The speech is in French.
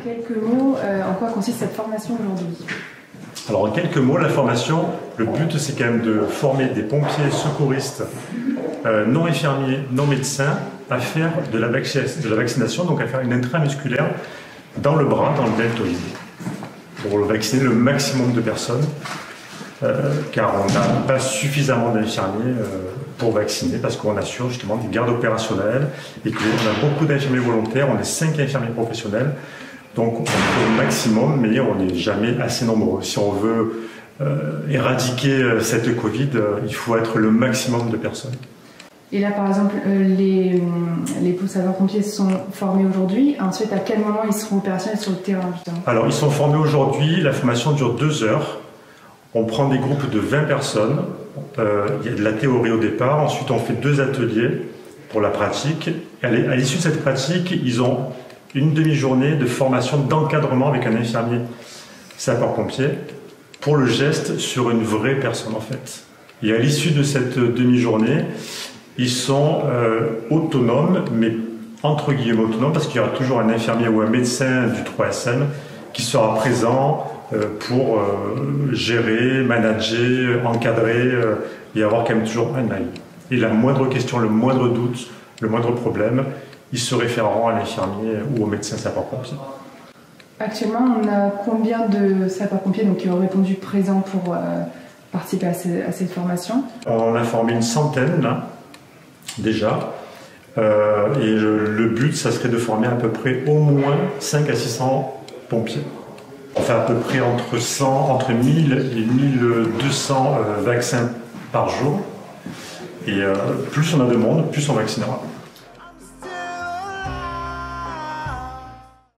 quelques mots, en quoi consiste cette formation aujourd'hui? Alors en quelques mots, la formation, le but c'est quand même de former des pompiers, secouristes, non infirmiers, non médecins, à faire de la vaccination, donc à faire une intramusculaire dans le bras, dans le deltoïde, pour vacciner le maximum de personnes, car on n'a pas suffisamment d'infirmiers pour vacciner, parce qu'on assure justement des gardes opérationnelles et qu'on a beaucoup d'infirmiers volontaires, on est 5 infirmiers professionnels, donc on fait le maximum, mais on n'est jamais assez nombreux. Si on veut éradiquer cette Covid, il faut être le maximum de personnes. Et là, par exemple, les sapeurs-pompiers sont formés aujourd'hui. Ensuite, à quel moment ils seront opérationnels sur le terrain, justement? Alors, ils sont formés aujourd'hui. La formation dure 2 heures. On prend des groupes de 20 personnes. Il y a de la théorie au départ. Ensuite, on fait 2 ateliers pour la pratique. À l'issue de cette pratique, ils ont une demi-journée de formation d'encadrement avec un infirmier sapeur-pompier pour le geste sur une vraie personne, en fait. Et à l'issue de cette demi-journée, ils sont autonomes, mais entre guillemets autonomes, parce qu'il y aura toujours un infirmier ou un médecin du 3SM qui sera présent pour gérer, manager, encadrer et avoir quand même toujours un œil. Et la moindre question, le moindre doute, le moindre problème, ils se référeront à l'infirmier ou au médecin sapeur-pompier. Actuellement, on a combien de sapeurs-pompiers qui ont répondu présents pour participer à cette formation? On a formé une centaine, là, déjà. Et le but, ça serait de former à peu près au moins 5 à 600 pompiers. On fait à peu près entre 1000 et 1200 vaccins par jour. Et plus on a de monde, plus on vaccinera.